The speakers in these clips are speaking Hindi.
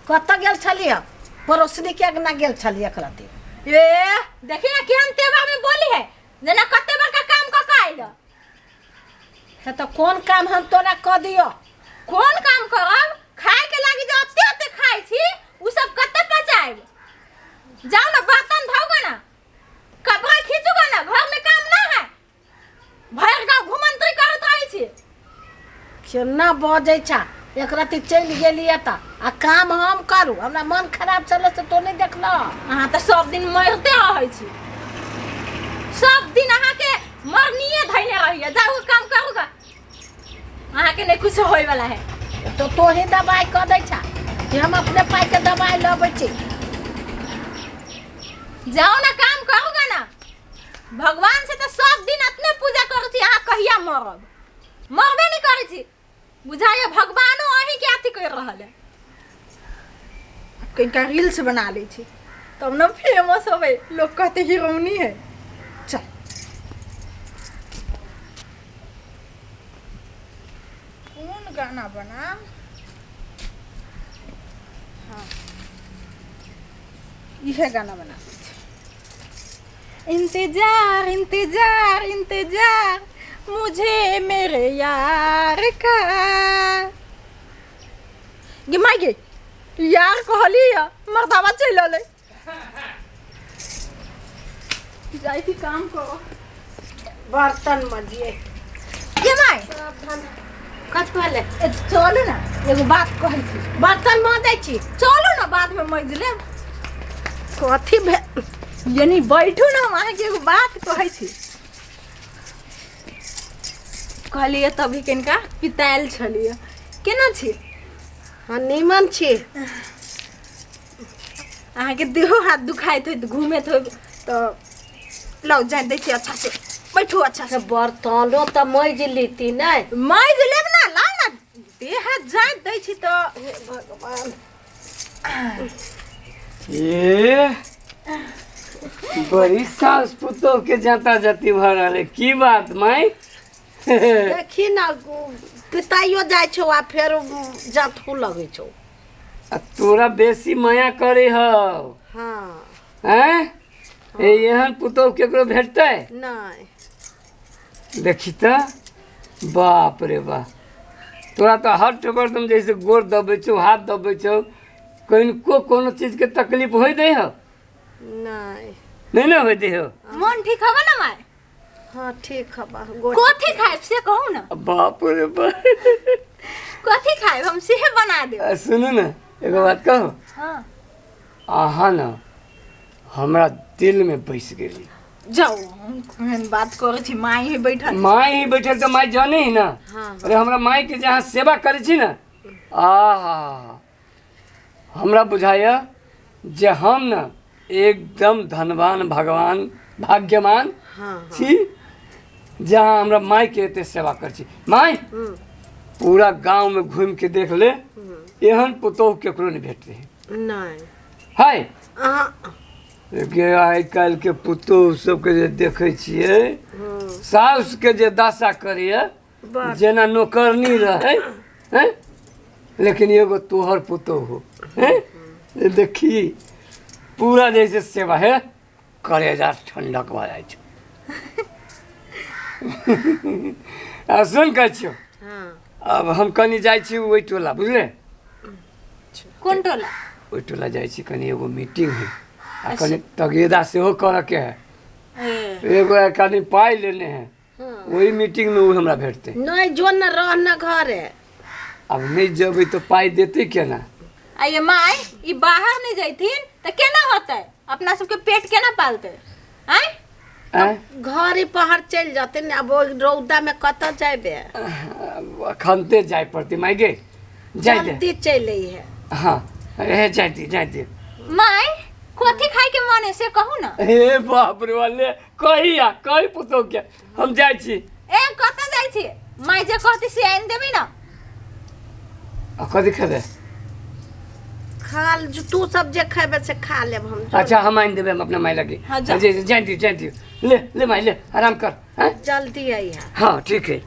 कत गेल छलिए पड़ोसनी के ना गेल छलिए एकराती ए देखी ना केहन तेवर में बोली है जना कते बार का काम क के आइल है तो कौन काम हम तोरा क दियो कौन काम करब खाए के लागी जो अत्ते खाई छी उ सब कते पचाएब जाओ ना बर्तन धोगा ना कपड़ा खींचूगा ना घर में काम ना है भर गांव घुमंतरी करत रही छी केना बजै छा एकराती चल गेलिए त आ काम हम करू हमरा मन खराब चले से तो नहीं देखल अहाँ तो सब दिन मरते रहे छी सब दिन अहाँ के मरनिए धइने रहिए जाओ काम करूगा अहाँ के नहीं कुछ होय वाला है तो ही दवाई क दै छा कि हम अपने पाई के दवाई लबै छी जाओ ना काम करूगा ना भगवान से तो सब दिन इतने पूजा करू छी अहाँ कहिया मरब मरबे नहीं करै छी बुझाइए भगवानो अहीं के अथी कर रहल है कहीं का रील्स बना ले छी तब ना फेमस होवे लोग कहते हीरोइनी है चल कौन गाना बना हाँ यह गाना बना इंतजार इंतजार इंतजार मुझे मेरे यार का गे माई गे यार कहली मर्दावा चल ले जाई थी काम करो बर्तन मजिए गे माई कत पहले चलो ना एगो बात कहै छी बर्तन मजै छी चलो ना बाद में मज ले कथी यानी बैठू ना हम अहाँ के एगो बात कहै छी कहलिए तभी कनिका पितायल छलिए केना छी हाँ नीमन छी अहाँ के देहो हाथ दुखाइत होइत घूमैत हो तो लो जाए दै छी अच्छा से बैठू अच्छा से बर्तनो त मज लीती नहीं मज लेब ना ला ना देह हाथ जाए दै छी तो भगवान ये बड़ी सास पुतोह के जाता जाती भरल की बात माई देखी ना पिताइयो जाय छौ आ फेर जाथू लगे छौ तोरा बेसी माया करे हो हाँ हैं एहन पुतोह केकरो भेटतै नहीं देखी त बाप रे बाप तोरा तो हर ठोकर तुम जैसे गोर दबे छो हाथ दबे छो कहीं कोनो चीज के तकलीफ हो दे हो नहीं ना हो दे हो मन ठीक हवा ना माय हाँ ठीक है बा कथी खाए से कहू ना बाप रे बाप कथी खाए हम सेहे बना दे सुनू ना एगो बात कहो हां अहाँ ना हमरा दिल में बैस गेली जाओ हम बात करे छी माई ही बैठल तो माई जाने ही ना हाँ अरे हमरा माई के जहाँ सेवा करे छी ना आहा हमरा बुझाया जे हम ना एकदम धनवान भगवान भाग्यवान हाँ छी जहाँ हमरा माई के एते सेवा कर छी माई पूरा गांव में घूम के देख ले एहन पुतोह केकरो नहीं भेट रही नहीं है अहाँ आई काल के पुतोह सबके जे देखे छिए साउस के जे दशा करिए जेना नौकरनी रहे हैं लेकिन एगो तोहर पुतोह हो हैं देखी पूरा जैसे सेवा है करेजा ठंडक भ जाए छ आ सुन कह छियो अब हम कनी जाय छी ओइ टोला बुझले कौन टोला ओइ टोला जाय छी कनी एगो मीटिंग है आ कनी तगेदा सेहो कर के है एगो कनी पाई लेने हैं वही मीटिंग में वो हमरा भेटते नहीं जो न रहना घर है अब नहीं जब तो पाई देते केना आइए माई ई बाहर नहीं जाइथिन त केना होतै अपना सबके पेट केना पालते हैं घर ही पहाड़ चल जाते न अब रौदा में कत जाबे खनते जाय पड़ती माई गे जाय दे जल्दी चले है हां ए जाय दे माई कथी खाए के मन है से कहू ना ए बाप रे वाले कही पुतो के हम जाय छी ए कत जाय छी माई जे कहती से आइन देबी ना आ कथी खेबे खाल जो तू सब जे खेबे से खा लेब हम अच्छा हम आइन देबे हम अपना माई लगे हाँ, जाय दी ले माई ले आराम कर हैं जल्दी आई है हाँ ठीक है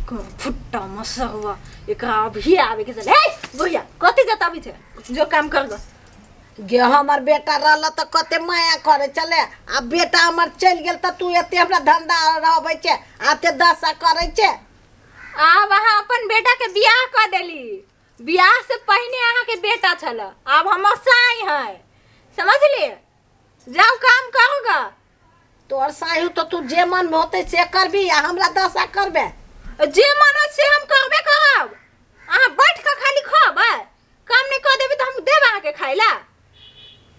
फुट्टा मसहुआ एकरा अभी आवे के चल। हे भैया कथी जता भी थे जो काम कर ग गे हमर बेटा रहल त कते माया करे चले आ बेटा हमर चल गेल त तू एते हमरा धंधा रहबै छे आते दशा करे छे। आब अहाँ अपन बेटा के बियाह कर देली, बियाह से पहले अहाँ के बेटा छल, अब हमर साई है, समझ लिए? जाओ काम करूँगा। तोर साहू तो तू जे मन में होते से करबी या हमरा दशा करबे? जे मन से हम करबे करब। अहाँ बैठ के खाली खब काम नहीं कर देबे तो हम देब अहाँ के खाइला।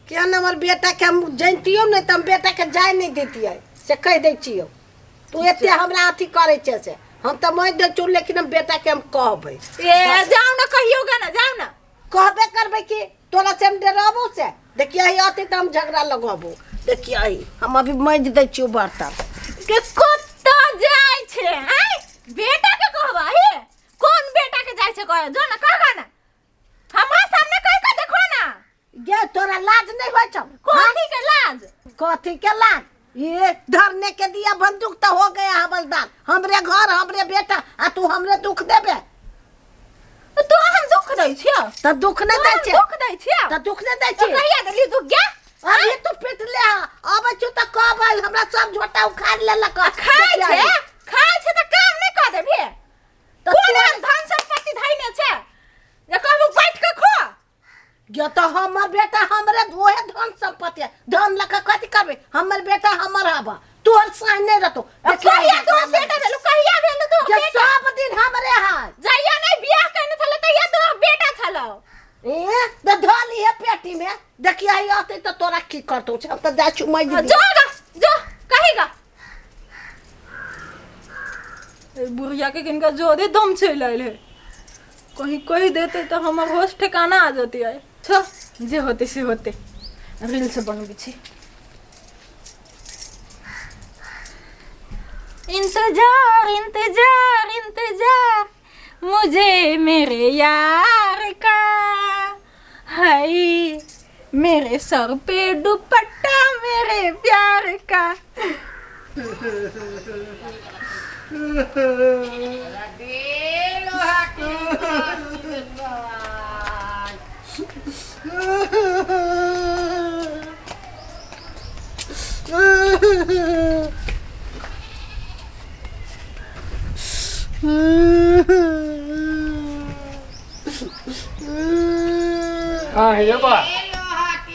क्या न हमर बेटा के हम जानतियो नहीं त हम बेटा के जाय नहीं देतियै से कह दै छियो। तू एते हमरा अथी करे छे से हम त मैं दे छु लेकिन हम बेटा के हम कहबै। ए जाओ ना कहियोगा ना, जाओ ना। कहबे करबै कि तोरा से हम डराबो से देखिए ही आते त हम झगड़ा लगाबो। देखिए ही हम अभी मैज दै छियो बर्तन के कत्ता जाय छे हैं बेटा के कहबा हे कौन बेटा के जाय छे कह जो ना कह ना हमरा सामने कह के देखो ना। गे तोरा लाज नहीं होय छौ? कथी के लाज? कथी के लाज? ये धरने के दिया बंदूक तो हो गया हवलदार। हमरे घर हमरे बेटा आ तू हमरे दुख देबे? तो हम दुख दै छियो त दुख नहीं दै छे? दुख दै छियो त दुख नहीं दै तो छे? कहिया देली दुख गया? अभी तू पिट ले अब छु त कहबै हमरा सब झोटा उखाड़ लेलक। खाय छे त काम नहीं कर देबे त कोन धन संपत्ति धइने छे जे कहबो बैठ के खो। गे तो हमर बेटा हमरे ओहे धन संपत्ति है। धन लका कथी करबे? हमर बेटा हमर हबा तोर साई नहीं रहतो। कहिया तो बेटा भेलु कहिया भेलु तो जे बेटा सब दिन हमरे है। जइया नहीं बियाह करने थले तइया तो बेटा थलो। ए त धली है पेटी में देखिए ही आते तो तोरा की करतो छ त जा छु मैं जोगा जो कहेगा ए बुढ़िया के किनका जोदे दम चल आइल है कहीं कह देते तो हमर होश ठिकाना आ जाती है। छ जे होते से होते रील से बनबी छी। इंतजार इंतजार इंतजार मुझे मेरे यार का है, मेरे सर पे दुपट्टा मेरे प्यार का। हाँ है बा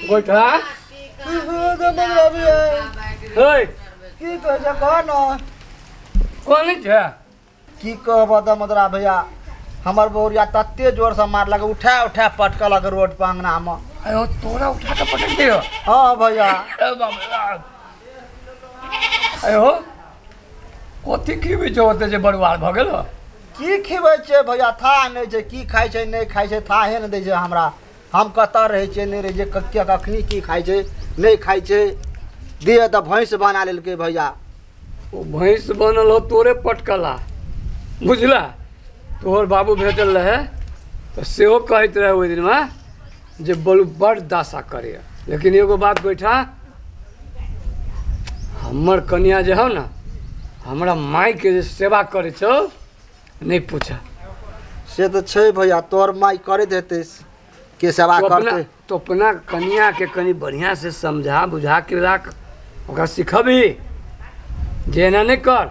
गोठा हे की कह जा कह न कौन छे? की कहब त मदरा भैया हमर बहुरिया तत्ते जोर से मारलक उठा उठा पटकलक रोड पर अंगना में। अयो तोरा उठा के पटक दियो। हाँ भैया अयो कथी खीबे छो ओते जे बरुआर भ गेल? की खिबै छै भैया था नहीं छै की खाइ छै नहीं खाइ छै थाहे नहीं दै छै हमरा। हम कतऽ रहै छियै नहीं रहै छै कखनी की खाइ छै नहीं खाइ छै। देह त भैंस बना लेलकै भैया। ओ भैंस बनल हो तोरे पटकला बुझला। तोहर बाबू भेजल रहे तो सेहो कहत रहे ओहि दिन में जे बलू बड़ दासा करे। लेकिन एगो बात बैठा हमर कन्या जे हो ना हमरा माई के जे सेवा करे छो नहीं पूछा। से तो छै भैया तोहर माई करैत हेतै के सेवा करतै। तो अपना कन्या के कनी बढ़िया से समझा बुझा के रख ओकरा सिखबी जे एना नहीं कर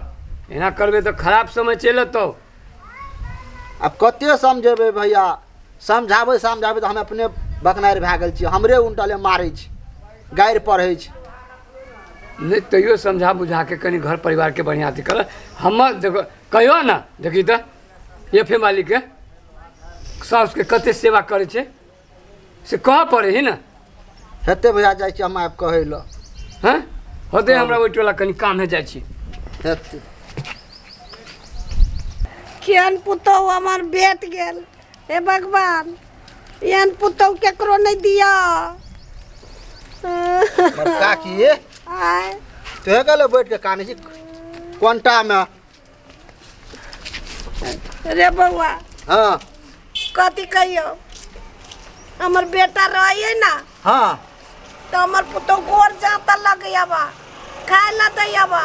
एना करबे तो खराब समय चल अतौ। अब कते समझेबै भैया समझाबै समझाबै तो हम अपने बकनार भए गेल छी। हमरे उल्टले मारै छी गारि पढ़ै छी। नहीं तैयो समझा बुझा के कनी घर परिवार के बढ़िया अथी कर। हम देखो कहियो ना देखी तो ये फैमिली के साउस के कते सेवा करे छे से कह पड़े ही ना। हेते भैया जाइ छी हम आब कहै ल। हैं होते हमरा ओइ टोला कनी काम है जाइ छी। हेते केहन पुतौ हमर बेट गेल हे भगवान एहन पुतौ केकरो नहीं दिया। बड़का की आय ते गले बैठ के काने छी कोंटा में। रे बउआ हाँ कथी कहियो हमर बेटा रहिए ना हाँ तो हमर पुतौ गोर जाता लगैबा खाए ला दैबा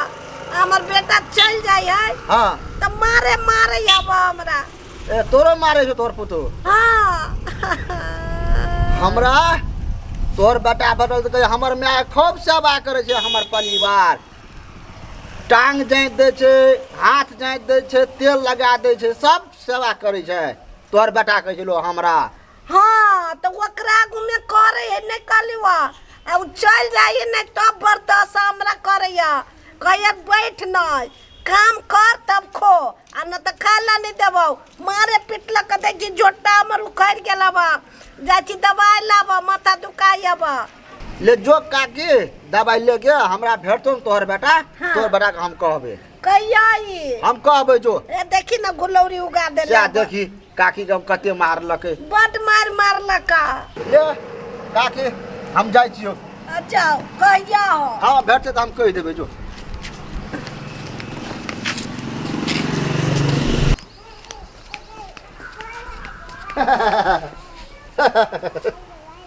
हमर बेटा चल जाय है हाँ त मारे मारे अब हमरा ए तोरो मारे छो तोर पुतो हाँ हमरा तोर बेटा बदल तो हमर माय खूब सेवा करे छे हमर परिवार टांग जाइत दै छे हाथ जाइत दै छे तेल लगा दै छे सब सेवा करे छे तोर बेटा कह छलो हमरा हाँ तो ओकरा घूमे करे है नहीं कहलिवा अब चल जाइए नहीं तब बर्दाश्त हमरा करैया कहिए बैठ नहीं काम कर तब खो आ न त खाला नहीं देबो मारे पिटला के देखी जोटा हमर उखड़ गेला बा जाची दवाई लाबा माथा दुखाइब ले जो काकी दवाई ले के हमरा भेटतो न तोहर बेटा हाँ। तोहर बेटा के हम कहबे कहिया आई हम कहबे जो ए देखी ना गुलौरी उगा दे जा देखी काकी के कते मारलके बड मार मारलका ले काकी हम जाय छियो अच्छा कहिया हो हाँ भेटते त हम कह देबे जो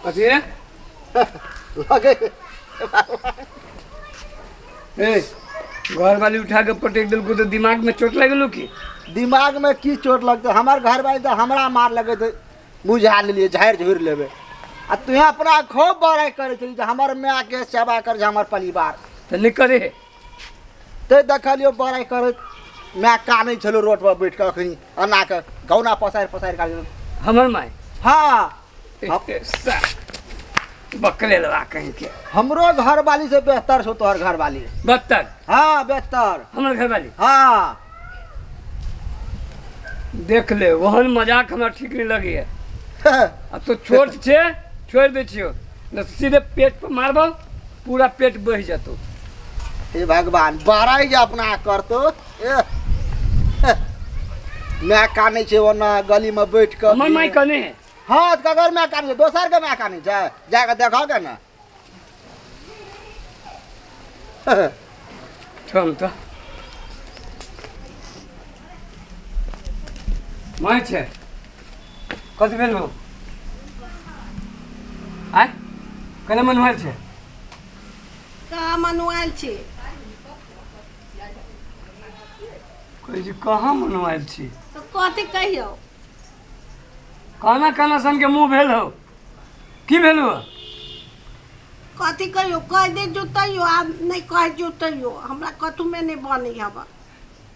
कथी है लगे ए घर वाली उठा के पटक दिल को तो दिमाग में चोट लगलो की दिमाग में की चोट लगते हमार घर वाली तो हमरा मार लगे थे बुझा लेलिए झाड़ झुर लेबे आ तू अपना खूब बड़ाई करे छली जे हमर माय के सेवा कर जे हमर परिवार तो नहीं करे ते देखलियो बड़ाई करे मैं कानै छलो रोड पर बैठ के अखनी अना के गौना पसार पसार का हमर माय हाँ बकले लगा कहीं के हमरो घर वाली से बेहतर छो तोहर घर वाली बदतर हाँ बेहतर हमर घर वाली हाँ देख ले वहन मजाक हमरा ठीक नहीं लगी है अब तो छोट छे छोड़ दे छियो न सीधे पेट पर मारबो पूरा पेट बह जतो हे भगवान बड़ाई जे अपना करतो मैं कानै छे ओना गली में बैठ के हमर माय कने है हाँ तो कगर मैं कानी दोसर के मैं कानी जाए जाके देखोगे ना थम तो माय छे कथी भेल हो आय कने मनवाल छे का मनुआल छी कहै छी कहाँ मनवाल छी तो कथी कहियो काना काना सन के मुंह भेल हो की भेल हो कथी कहियो कह दे जोतैयो आ नहीं कह जोतैयो हमरा कथू में नहीं बनी हवा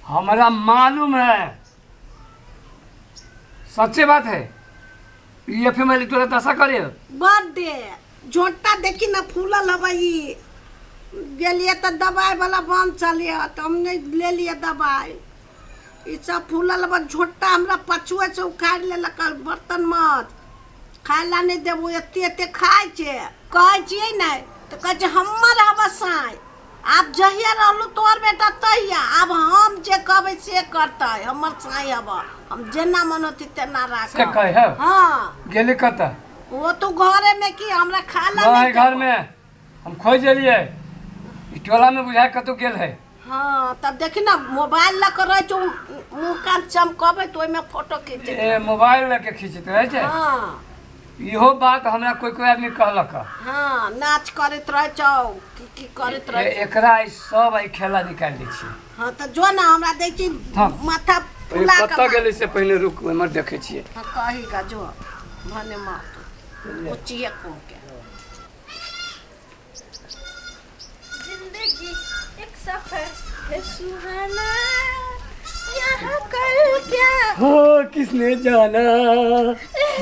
हमारा मालूम है सच्चे बात है ये फैमिली तोरा दशा करे बर्थडे झोंटा देखी ना फूलल हवाई गेलिए तो दवाई वाला बंद चलिए तो हम नहीं ले लिए दवाई ई सब फूलल बा झोंटा हमरा पछुए से उखाड़ लेलक बर्तन मत खाइला नहीं देबो एते एते खाइ छे कहै छियै नहीं तो कहै छै हमर हवा साई आप जहिया रहलू तोहर बेटा तहिया अब हम जे कहबै से करतै हमर साई हवा हम जेना मन होती तेना से राख कहे है हाँ गेले कता वो तो घरे में की हमरा खाला नहीं नहीं घर देबो। में हम खोज एलिए ई टोला में बुझाय कतौ गेल है हाँ तब देखी ना मोबाइल ला कर रहे मुँह कान चमकबे तो ओइमे फोटो खींचे ए मोबाइल लेके खींचत रहे छै हाँ इहो बात हमरा कोई कोई आदमी कहलक हाँ नाच करत रहे छौ की करत रहे एकरा ई सब आई खेला निकाल दै छी हाँ तो जो ना हमरा दै छी हाँ। माथा फुला कतऽ के गेलै से पहले रुक हमर देखै छियै हाँ कहीगा जो भने मात उचिए को के जिंदगी एक सफर है सुहाना यहाँ कल क्या हो किसने जाना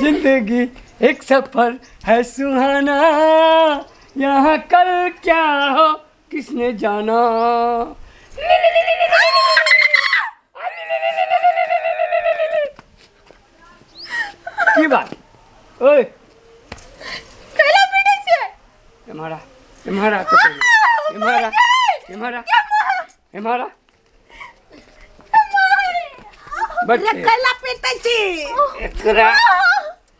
जिंदगी एक सफर है सुहाना यहाँ कल क्या हो किसने जाना की बात ओए कैला पीटे छे एम्हारा तो एम्हारा रे कैला पीटे छी एकरा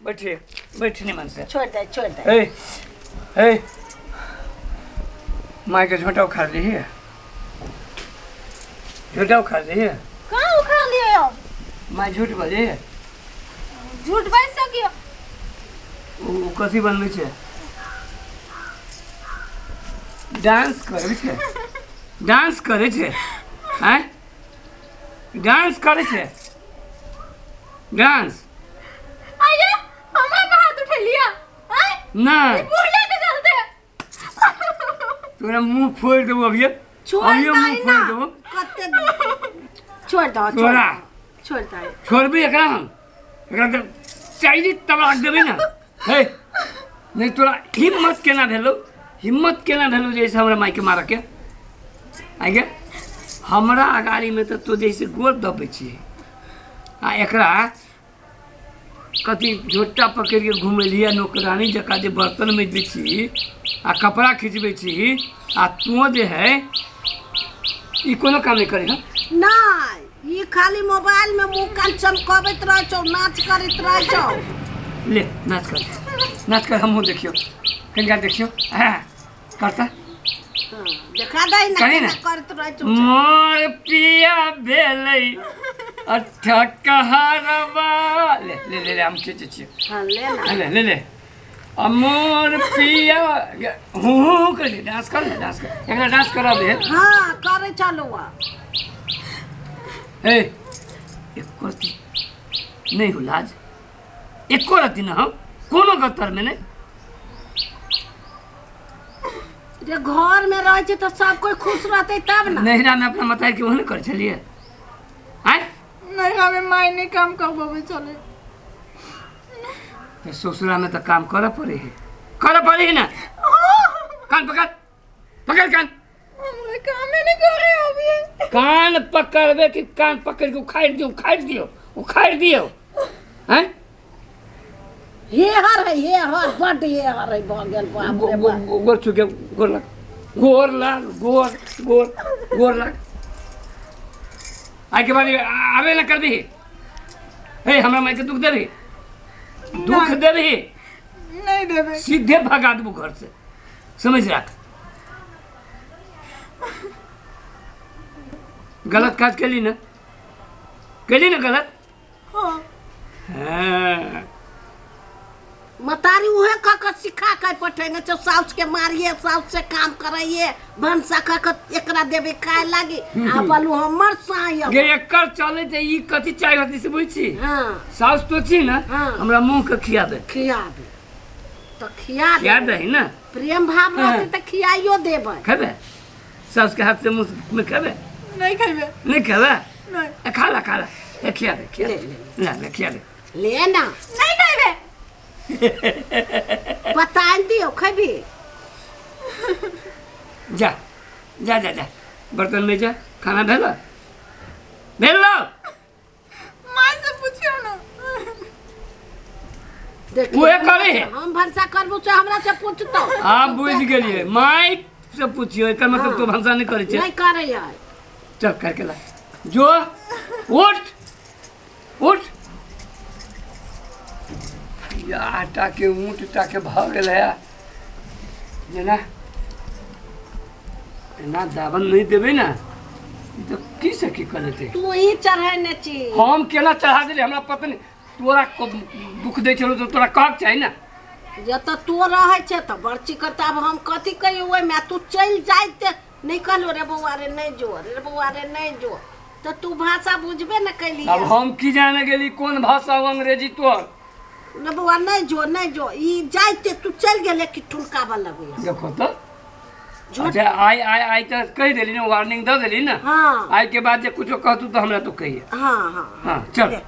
बैठने मन से छोड़ दे ए माय के झोंटा उखाड़ ली है झोंटा उखाड़ ली है कहाँ उखाड़ लिए हो माय झूठ बोली है झूठ बाज सकियो उ कथी बनबै छै डांस करे छै हैं डांस करे छे डांस आइए हमार पे हाथ उठे लिया हैं नहीं बुढ़िया के चलते तोरा मुंह फोड़ देबो अभी छोड़ अभी मुंह दई फोड़ ना देबो कते छोड़ दो तोरा छोड़ दई छोड़बी एकरा हम एकरा तो चाहिए तबाक देबे ना हे नहीं तोरा हिम्मत केना भेलो जैसे हमरा माई के मारे के आगे हमरा अगाड़ी में तो जैसे गोर दबे छिए आ एकरा कथी झोटा पकड़ के घुमेलिया नौकरानी जका जे बर्तन में बेची आ कपड़ा खींचबे छी आ तू जे है ई कोनो काम नहीं करे हम नहीं ये खाली मोबाइल में मुंह कान चमकावत रह छौ नाच करत रह छौ ले नाच कर हम देखियो कनिका देखियो हाँ करता देखा दई ना कहीं ना। केना करत रह छौ मोर पिया भेलै अच्छा कहरबा ले ले ले ले हम खींचे छिए हां ले ना ले मोर पिया हूँ कर डांस कर एकरा डांस करा दे हां करे चलो ए एको रती नहीं हो लाज एको रती ना हम कोनो गतर में नहीं जे घर में रह छै तो सब कोई खुश रहते तब ना नहिरा में अपना मताई के वह नहीं कर चलिए आय नहीं हमें मायने काम करबो चले तो ससुरा में तो काम करे पड़े ना कान पकड़ कान हमरे काम ही नहीं करे अभी कान पकड़बे कि कान पकड़ के उखाड़ दियो हैं हे हर बड हे हर भ गेल बाप रे बाप गोर छुके गोर लग आइ के बाद आवे ना कर दी हे हमरा माई के दुख देबी नहीं देबे सीधे भगा देबो घर से समझ रख गलत काज केली ना गलत हां हाँ मतारी उहे क सिखा के पठेने छ साउस के मारिए साउस से काम कराइए भंसा क एकरा देबे खाए लागी आ बोलू हमर साय गे एकर चले त ई कथि चाहि हती से बुझ छी हां साउस तो छी ना हाँ। हमरा मुंह के खिया दे तो खिया दे ना प्रेम भाव रहते त खियाइयो देबै खेबे साउस के हाथ से मुंह में खेबे नहीं खाइबे नहीं खेबे नहीं खा ला ए खिया दे ले खिया दे ले ना नहीं खाइबे बता दियो खबी जा बर्तन में जा खाना भेलो मां से पूछियो ना ओए करे है हम भंसा करबो से हमरा से पूछतो आप बुझ गेलिए माई से पूछियो एकर मतलब तो भंसा नहीं करे छे नहीं करे है चल करके ला जो उठ या आटा के ऊँट के भाव गया जेना ना दावन नहीं देवे ना तो की से की कर लेते तू ही चढ़ाने छी हम केना चढ़ा दिले हमरा पता नहीं तोरा दुख दे चलो तो तोरा कहक चाहिए ना जत तू रहे छे तो बर्ची करता अब हम कथी कहियो ओए मैं तू चल जाइत नहीं कहलो रे बउआ रे नहीं जो तो तू भाषा बुझबे न कैली अब हम की जाने गेली कौन भाषा अंग्रेजी तोर न बउआ नहीं जो ई जाइते तू चल गेले कि ठुलकावा लगैया देखो तो अच्छा आई तो कह देली ना वार्निंग दे देली ना हाँ आई के बाद जे कुछो कहतू तो हमरा तो कहिए हाँ हाँ चल